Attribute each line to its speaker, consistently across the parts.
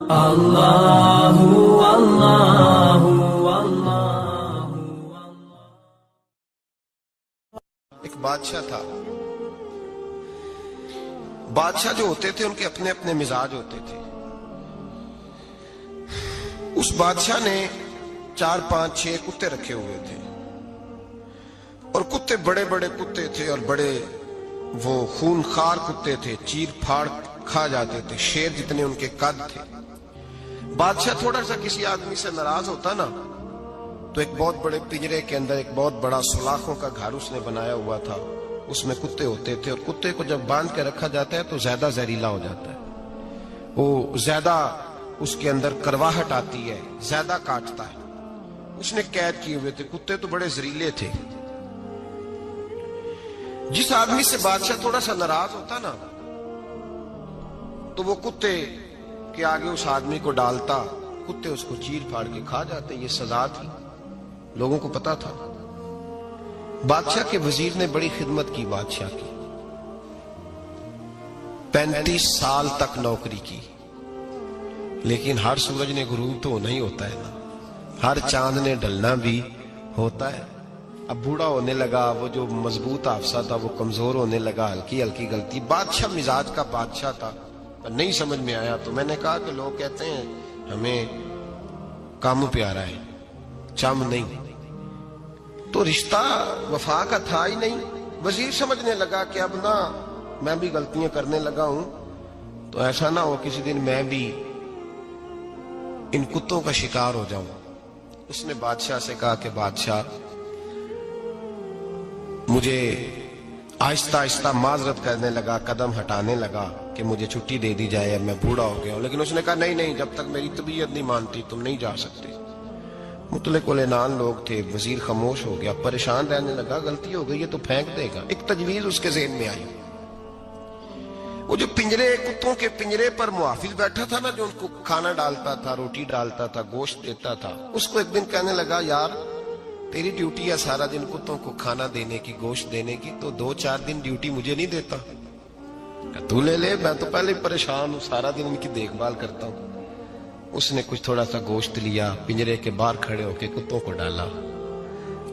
Speaker 1: اللہ اللہ اللہ۔
Speaker 2: ایک بادشاہ تھا۔ بادشاہ جو ہوتے تھے ان کے اپنے اپنے مزاج ہوتے تھے۔ اس بادشاہ نے 4 5 6 کتے رکھے ہوئے تھے، اور کتے بڑے بڑے کتے تھے، اور بڑے وہ خونخوار کتے تھے، چیر پھاڑ کھا جاتے تھے، شیر جتنے ان کے قد تھے۔ بادشاہ تھوڑا سا کسی آدمی سے ناراض ہوتا نا تو ایک بہت بڑے پنجرے کے اندر ایک بہت بڑا سلاخوں کا گھر اس نے بنایا ہوا تھا، اس میں کتے ہوتے تھے، اور کتے کو جب باندھ کے رکھا جاتا ہے تو زیادہ زہریلا ہو جاتا ہے، وہ زیادہ اس کے اندر کرواہٹ آتی ہے، زیادہ کاٹتا ہے۔ اس نے قید کیے ہوئے تھے، کتے تو بڑے زہریلے تھے۔ جس آدمی سے بادشاہ تھوڑا سا ناراض ہوتا نا تو وہ کتے کے آگے اس آدمی کو ڈالتا، کتے اس کو چیر پھاڑ کے کھا جاتے۔ یہ سزا تھی، لوگوں کو پتا تھا۔ بادشاہ کے وزیر نے بڑی خدمت کی بادشاہ کی، 35 سال تک نوکری کی، لیکن ہر سورج نے غروب تو ہونا ہی ہوتا ہے نا، ہر چاند نے ڈھلنا بھی ہوتا ہے۔ اب بوڑھا ہونے لگا، وہ جو مضبوط حافظہ تھا وہ کمزور ہونے لگا، ہلکی ہلکی غلطی۔ بادشاہ مزاج کا بادشاہ تھا، نہیں سمجھ میں آیا تو میں نے کہا کہ لوگ کہتے ہیں ہمیں کام پیارا ہے، چم نہیں، تو رشتہ وفا کا تھا ہی نہیں۔ وزیر سمجھنے لگا کہ اب نہ میں بھی غلطیاں کرنے لگا ہوں تو ایسا نہ ہو کسی دن میں بھی ان کتوں کا شکار ہو جاؤں۔ اس نے بادشاہ سے کہا کہ بادشاہ مجھے آہستہ آہستہ معذرت کرنے لگا، قدم ہٹانے لگا کہ مجھے چھٹی دے دی جائے، اب میں بوڑھا ہو گیا ہوں۔ لیکن اس نے کہا نہیں نہیں، جب تک میری طبیعت نہیں مانتی تم نہیں جا سکتے۔ مطلق العنان لوگ تھے، وزیر خاموش ہو گیا، پریشان رہنے لگا، غلطی ہو گئی ہے تو پھینک دے گا۔ ایک تجویز اس کے ذہن میں آئی، وہ جو پنجرے کتوں کے پنجرے پر محافظ بیٹھا تھا نا، جو ان کو کھانا ڈالتا تھا، روٹی ڈالتا تھا، گوشت دیتا تھا، اس کو ایک دن کہنے لگا یار تیری ڈیوٹی ہے سارا دن کتوں کو کھانا دینے کی، گوشت دینے کی، تو 2 4 دن ڈیوٹی مجھے نہیں دیتا؟ تو لے لے، میں تو پہلے پریشان ہوں، سارا دن ان کی دیکھ بھال کرتا ہوں۔ اس نے کچھ تھوڑا سا گوشت لیا، پنجرے کے باہر کھڑے ہو کے کتوں کو ڈالا۔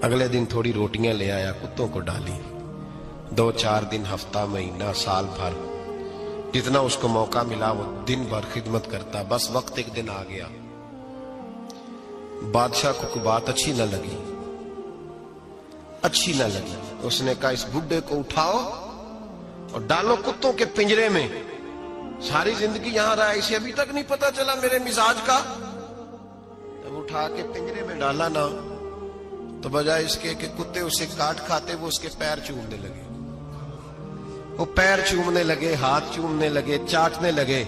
Speaker 2: اگلے دن تھوڑی روٹیاں لے آیا، کتوں کو ڈالی۔ 2 4 دن، ہفتہ، مہینہ، سال بھر، جتنا اس کو موقع ملا وہ دن بھر خدمت کرتا۔ بس وقت ایک دن آ گیا، بادشاہ کو کوئی بات اچھی نہ لگی۔ اس نے کہا اس بڈھے کو اٹھاؤ اور ڈالو کتوں کے پنجرے میں، ساری زندگی یہاں رہا، اسے ابھی تک نہیں پتا چلا میرے مزاج کا۔ جب اٹھا کے پنجرے میں ڈالا نا تو بجائے اس کے کہ کتے اسے کاٹ کھاتے، وہ اس کے پیر چومنے لگے، وہ پیر چومنے لگے، ہاتھ چومنے لگے، چاٹنے لگے۔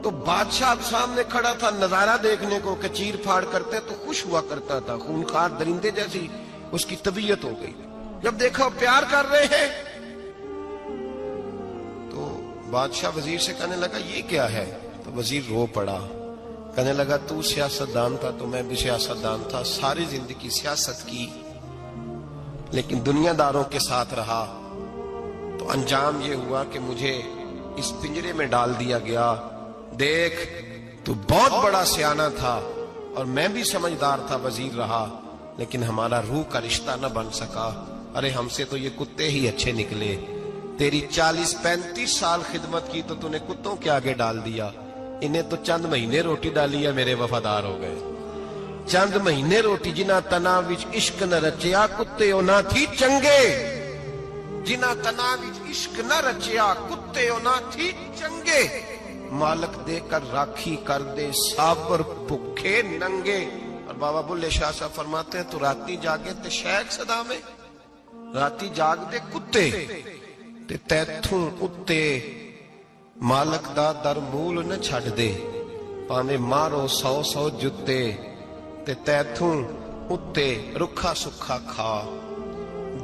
Speaker 2: تو بادشاہ اب سامنے کھڑا تھا نظارہ دیکھنے کو کہ چیر پھاڑ کرتے تو خوش ہوا کرتا تھا، خونخوار درندے جیسی اس کی طبیعت ہو گئی۔ جب دیکھا وہ پیار کر رہے ہیں تو بادشاہ وزیر سے کہنے لگا یہ کیا ہے؟ تو وزیر رو پڑا، کہنے لگا تو سیاستدان تھا تو میں بھی سیاستدان تھا، ساری زندگی سیاست کی، لیکن دنیا داروں کے ساتھ رہا تو انجام یہ ہوا کہ مجھے اس پنجرے میں ڈال دیا گیا۔ دیکھ تو بہت بڑا سیانہ تھا اور میں بھی سمجھدار تھا، وزیر رہا، لیکن ہمارا روح کا رشتہ نہ بن سکا۔ ارے ہم سے تو یہ کتے ہی اچھے نکلے، تیری 40 35 سال خدمت کی تو تو نے کتوں کے آگے ڈال دیا، انہیں تو چند مہینے روٹی ڈالی ہے، میرے وفادار ہو گئے۔ چند مہینے روٹی، جنہ تنا وچ عشق نہ رچیا کتے او نہ تھی چنگے، جنہ تنا وچ عشق نہ رچیا کتے او نہ تھی چنگے، مالک دے کر راکھی کر دے سابر بھکھے ننگے۔ اور بابا بلے شاہ صاحب فرماتے ہیں تو راتی جاگے تے شیخ صدا میں، راتی جاگ دے کتے تے تیتھوں اتے مالک دا در مول نہ چھڑ دے، پاویں مارو 100 جتے تے تیتھوں اتے رکھا سکھا کھا،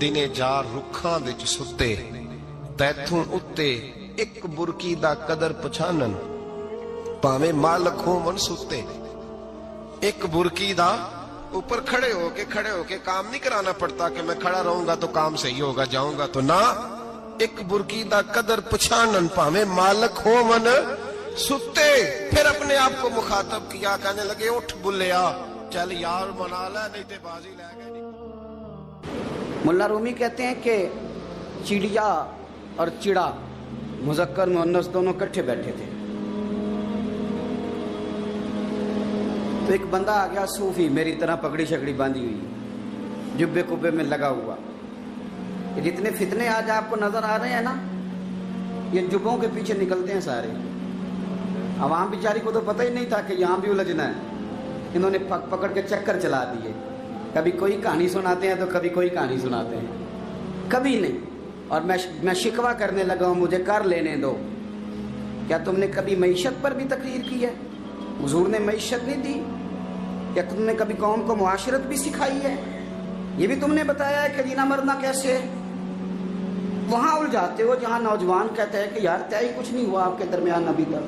Speaker 2: دنے جار رکھاں وچ ستے، تیتھوں اتے ایک برکی دا قدر پچھانن، پاویں مالک ہون ستے۔ ایک برکی دا اوپر کھڑے ہو کے کام نہیں کرانا پڑتا کہ میں کھڑا رہوں گا تو کام صحیح ہوگا، جاؤں گا تو نہ، ایک برکی دا قدر پچھانن، پاویں مالک ہون सुते फिर अपने आप को मुखातब किया, कहने लगे उठ बुल्लिया, चल यार मना ले, नहीं ते बाजी ले गए।
Speaker 3: मुल्ला रूमी कहते हैं कि चिड़िया और चिड़ा मुज़क्कर मुअन्नस दोनों इकट्ठे बैठे थे। तो एक बंदा आ गया सूफी, मेरी तरह पगड़ी शकड़ी बांधी हुई, जुब्बे कुब्बे में लगा हुआ। ये जितने फितने आज आपको नजर आ रहे हैं ना, ये जुब्बों के पीछे निकलते हैं सारे। अवाम बेचारी को तो पता ही नहीं था कि यहाँ भी उलझना है। इन्होंने पकड़ के चक्कर चला दिए, कभी कोई कहानी सुनाते हैं तो कभी कोई कहानी सुनाते हैं, कभी नहीं। और मैं शिकवा करने लगा हूँ, मुझे कर लेने दो। क्या तुमने कभी मईशत पर भी तकरीर की है? हुजूर ने मईशत नहीं दी? क्या तुमने कभी कौम को मुआशरत भी सिखाई है? ये भी तुमने बताया है कि जीना मरना कैसे है? वहां उलझाते हो जहां नौजवान कहते हैं कि यार तय कुछ नहीं हुआ आपके दरमियान अभी तक।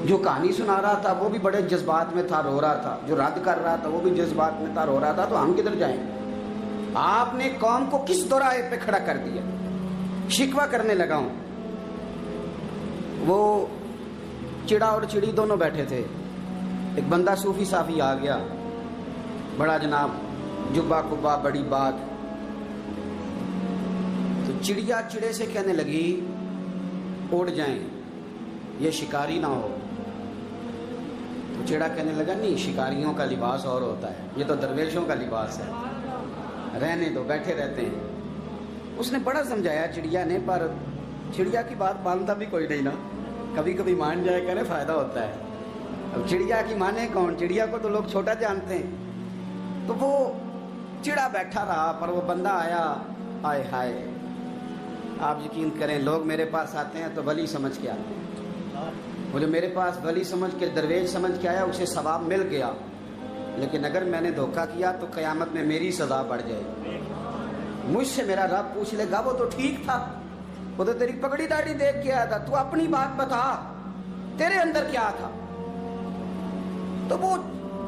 Speaker 3: जो कहानी सुना रहा था वो भी बड़े जज्बात में था, रो रहा था। जो रद्द कर रहा था वो भी जज्बात में था, रो रहा था। तो हम किधर जाएं? आपने कौम को किस दोराहे पे खड़ा कर दिया? शिकवा करने लगा हूं। वो चिड़ा और चिड़ी दोनों बैठे थे। एक बंदा सूफी साफी आ गया, बड़ा जनाब, जुब्बा कुब्बा, बड़ी बात। तो चिड़िया चिड़े से कहने लगी उड़ जाएं, ये शिकारी ना हो। तो चिड़ा कहने लगा नहीं, शिकारियों का लिबास और होता है, ये तो दरवेशों का लिबास है, रहने दो, बैठे रहते हैं। उसने बड़ा समझाया चिड़िया ने, पर चिड़िया की बात मानता भी कोई नहीं ना। कभी कभी मान जाए करे फायदा होता है। अब चिड़िया की माने कौन? चिड़िया को तो लोग छोटा जानते हैं। तो वो चिड़ा बैठा रहा, पर वो बंदा आया। आए हाय, आप यकीन करें, लोग मेरे पास आते हैं तो वली समझ के आते हैं। वो जो मेरे पास वली समझ के, दरवेश समझ के आया, उसे सवाब मिल गया। लेकिन अगर मैंने धोखा किया तो क़यामत में मेरी सजा बढ़ जाएगी। मुझसे मेरा रब पूछ लेगा, वो तो ठीक था, वो तो तेरी पगड़ी दाढ़ी देख के आया था, तू अपनी बात बता, तेरे अंदर क्या था? तो वो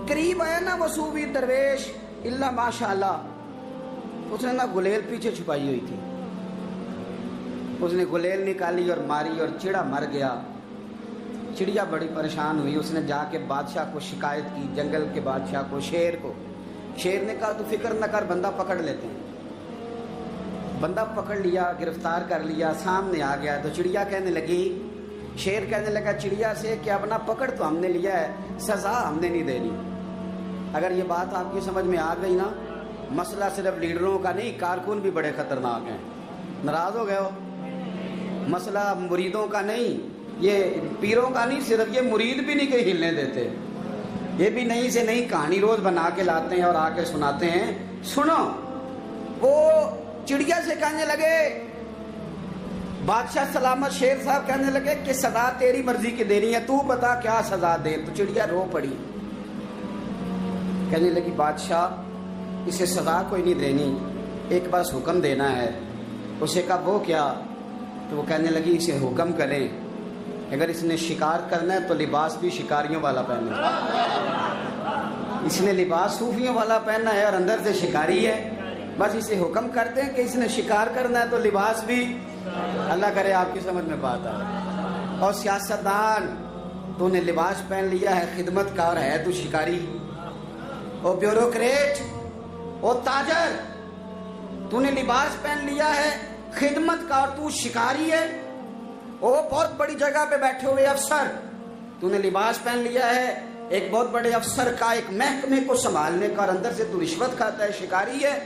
Speaker 3: करीब आया ना वो सूफी दरवेश, इल्ला माशाअल्लाह, उसने ना गुलेल पीछे छुपाई हुई थी, उसने गुलेल निकाली और मारी और चिड़ा मर गया। चिड़िया बड़ी परेशान हुई, उसने जाके बादशाह को शिकायत की, जंगल के बादशाह को, शेर को। शेर ने कहा तू फिक्र न कर, बंदा पकड़ लेते हैं। बंदा पकड़ लिया, गिरफ्तार कर लिया, सामने आ गया। तो चिड़िया कहने लगी, शेर कहने लगा चिड़िया से कि अब ना पकड़ तो हमने लिया है, सजा हमने नहीं देनी। अगर ये बात आपकी समझ में आ गई ना, मसला सिर्फ लीडरों का नहीं, कारकुन भी बड़े खतरनाक हैं। नाराज हो गए हो? मसला मुरीदों का नहीं, ये पीरों का नहीं, सिर्फ ये मुरीद भी नहीं कहीं हिलने देते। ये भी नई से नई कहानी रोज बना के लाते हैं और आके सुनाते हैं। सुनो, वो चिड़िया से कहने लगे, बादशाह सलामत शेर साहब कहने लगे कि सजा तेरी मर्जी की देनी है, तू बता क्या सजा दे। तो चिड़िया रो पड़ी, कहने लगी बादशाह इसे सजा कोई नहीं देनी, एक बस हुक्म देना है। उसे कहा वो क्या? तो वो कहने लगी इसे हुक्म करें, अगर इसने शिकार करना है तो लिबास भी शिकारियों वाला पहने। इसने लिबास सूफियों वाला पहनना है और अंदर से शिकारी है। बस इसे हुक्म करते हैं कि इसने शिकार करना है तो लिबास भी, अल्लाह करे आपकी समझ में बात आए। और सियासतदान, तूने लिबास पहन लिया है, खिदमतकार है तू शिकारी। और ब्यूरोक्रेट, ओ ताजर, तूने लिबास पहन लिया है, खिदमतकार, तू शिकारी है। ओ बहुत बड़ी जगह पे बैठे हुए अफसर, तूने लिबास पहन लिया है एक बहुत बड़े अफसर का, एक महकमे को संभालने का, और अंदर से तू रिश्वत खाता है, शिकारी है।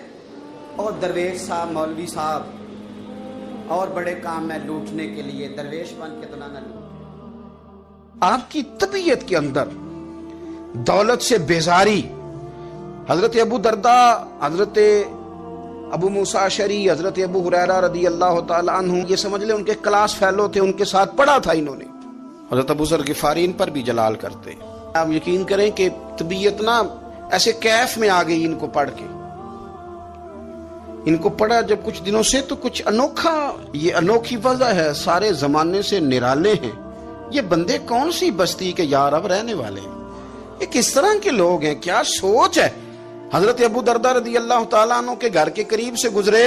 Speaker 3: और दरवेश साहब, मौलवी साहब और बड़े काम में लूटने के लिए दरवेश बन के तो ना लूट। आपकी तबीयत के अंदर दौलत से बेजारी, हजरत अबू दरदा, हजरत अबू मूसा अशरी, हजरत अबू हुरैरा रदी अल्लाह ताला अन्हु, ये समझ ले उनके क्लास फेलो थे, उनके साथ पढ़ा था इन्होंने। हजरत अबू ज़र गिफारी इन पर भी जलाल करते। आप यकीन करें कि तबीयत ना ऐसे कैफ में आ गई इनको पढ़ के। इनको पढ़ा जब कुछ दिनों से, तो कुछ अनोखा, ये अनोखी वजह है, सारे जमाने से निराले हैं ये बंदे। कौन सी बस्ती के यार अब रहने वाले हैं, ये किस तरह के लोग हैं, क्या सोच है। हजरत अबू दरदा रदी अल्लाह ताला अन्हु के घर के करीब से गुजरे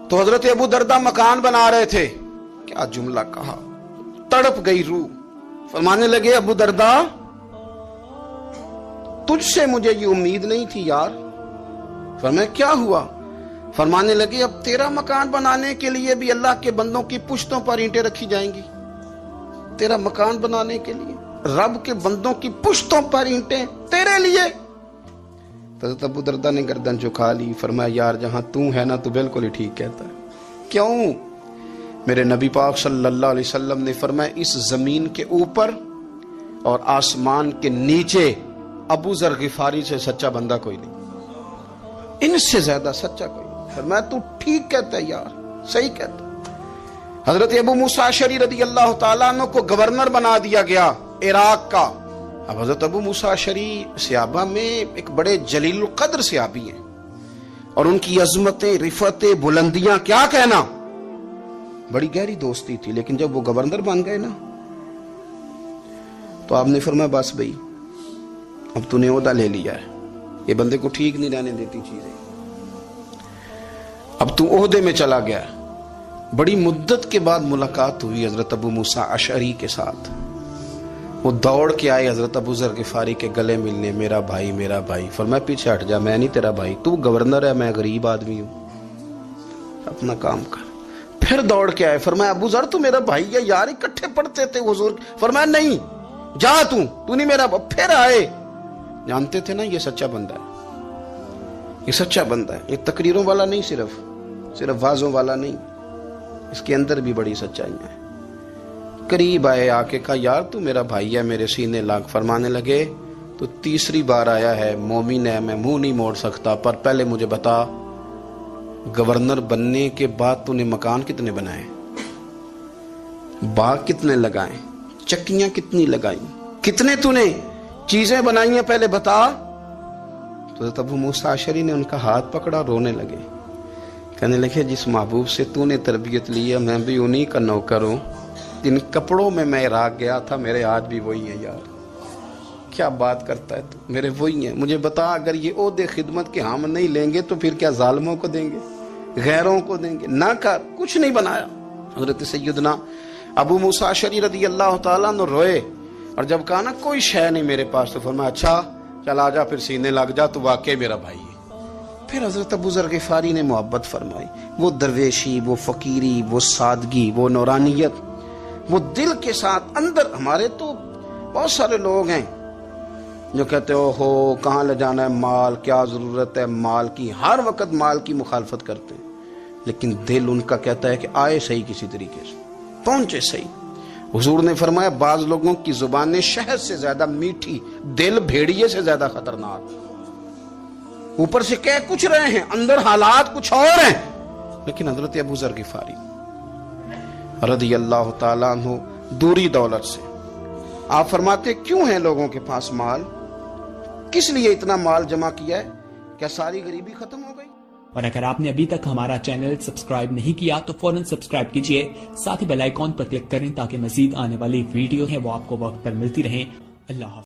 Speaker 3: तो हजरत अबू दरदा मकान बना रहे थे। क्या जुमला कहा, तड़प गई रूह। फरमाने लगे अबू दरदा तुझसे मुझे ये उम्मीद नहीं थी यार। फरमाया क्या हुआ? फरमाने लगे अब तेरा मकान बनाने के लिए भी अल्लाह के बंदों की पुश्तों पर ईंटें रखी जाएंगी। तेरा मकान बनाने के लिए रब के बंदों की पुश्तों पर ईंटें तेरे लिए। तो अबू दरदा ने गर्दन झुका ली। फरमाया यार जहां तू है ना, तू बिल्कुल ही ठीक कहता है। क्यों? मेरे नबी पाक सल्लल्लाहु अलैहि वसल्लम ने फरमाया इस जमीन के ऊपर और आसमान के नीचे अबू जर गिफारी से सच्चा बंदा कोई नहीं, इनसे ज्यादा सच्चा कोई नहीं। फरमाया तू ठीक कहता है यार, सही कहता। हजरत अबू मूसा अशअरी रदी अल्लाह तआला अन्हु को गवर्नर बना दिया गया इराक का। अब हजरत अबू मूसा अशअरी सहाबा में एक बड़े जलील कद्र सहाबी हैं और उनकी अजमतें, रिफतें, बुलंदियां क्या कहना, बड़ी गहरी दोस्ती थी। लेकिन जब वो गवर्नर बन गए ना, तो आपने फरमाया बस भाई अब तूने ओहदा ले लिया है, ये बंदे को ठीक नहीं रहने देती चीजें, अब तू ओहदे में चला गया। बड़ी मुद्दत के बाद मुलाकात हुई हजरत अबू मूसा अशअरी के साथ। वो दौड़ के आए हजरत अबू जर गिफारी के गले मिलने, मेरा भाई मेरा भाई। फरमाया पीछे हट जा, मैं नहीं तेरा भाई, तू गवर्नर है, मैं गरीब आदमी हूं, अपना काम कर। फिर दौड़ के आए, फरमाया अबू जर तू मेरा भाई है यार, इकट्ठे पढ़ते थे हुजूर। फरमाया नहीं जा तू नहीं मेरा। फिर आए, जानते थे ना ये सच्चा बंदा है, ये सच्चा बंदा है, ये तकरीरों वाला नहीं, सिर्फ वाजों वाला नहीं, इसके अंदर भी बड़ी सच्चाइयां हैं। करीब आए, आके कहा यार तू मेरा भाई है, मेरे सीने लाग। फरमाने लगे तो तीसरी बार आया है, मोमिन है, मैं मुंह नहीं मोड़ सकता, पर पहले मुझे बता गवर्नर बनने के बाद तूने मकान कितने बनाए, बाग कितने लगाए, चक्कियां कितनी लगाई, कितने तूने चीजें बनाई हैं, पहले बता। तो अबू मूसा अशअरी ने उनका हाथ पकड़ा, रोने लगे, कहने लगे जिस महबूब से तूने तरबियत ली है मैं भी उन्हीं का नौकर हूं, जिन कपड़ों में मैं इराक गया था मेरे आज भी वही है यार। क्या बात करता है तू, मेरे वही है। मुझे बता अगर ये ओहदे खिदमत के हम नहीं लेंगे तो फिर क्या जालिमों को देंगे, गैरों को देंगे? ना कर, कुछ नहीं बनाया। हजरत सैयदना अबू मूसा अशअरी रदी अल्लाह तआला अन्हु रोए, और जब कहा ना कोई शय नहीं मेरे पास, तो फरमाया अच्छा चल आजा, फिर सीने लग जा, तू वाकई मेरा भाई है। फिर हजरत अबू जर गिफारी ने मोहब्बत फरमाई। वो दरवेशी, वो फकीरी, वो सादगी, वो नौरानियत, वो दिल के साथ अंदर। हमारे तो बहुत सारे लोग हैं जो कहते हो कहाँ ले जाना है माल, क्या जरूरत है माल की, हर वक्त माल की मुखालफत करते हैं, लेकिन दिल उनका कहता है कि आए सही, किसी तरीके से पहुंचे सही। हुजूर ने फरमाया बाज लोगों की जुबानें शहद से ज्यादा मीठी, दिल भेड़िए से ज्यादा खतरनाक। ऊपर से कह कुछ रहे हैं, अंदर हालात कुछ और हैं। लेकिन हजरत अबू जर गिफारी रज़ी अल्लाह ताला अन्हु दूरी दौलत से, आप फरमाते क्यों है लोगों के पास माल, किस लिए इतना माल जमा किया है, क्या सारी गरीबी खत्म हो गई?
Speaker 4: और अगर आपने अभी तक हमारा चैनल सब्सक्राइब नहीं किया तो फौरन सब्सक्राइब कीजिए, साथ ही बेल आइकॉन पर क्लिक करें ताकि मजीद आने वाली वीडियो है वो आपको वक्त पर मिलती रहे। अल्लाह।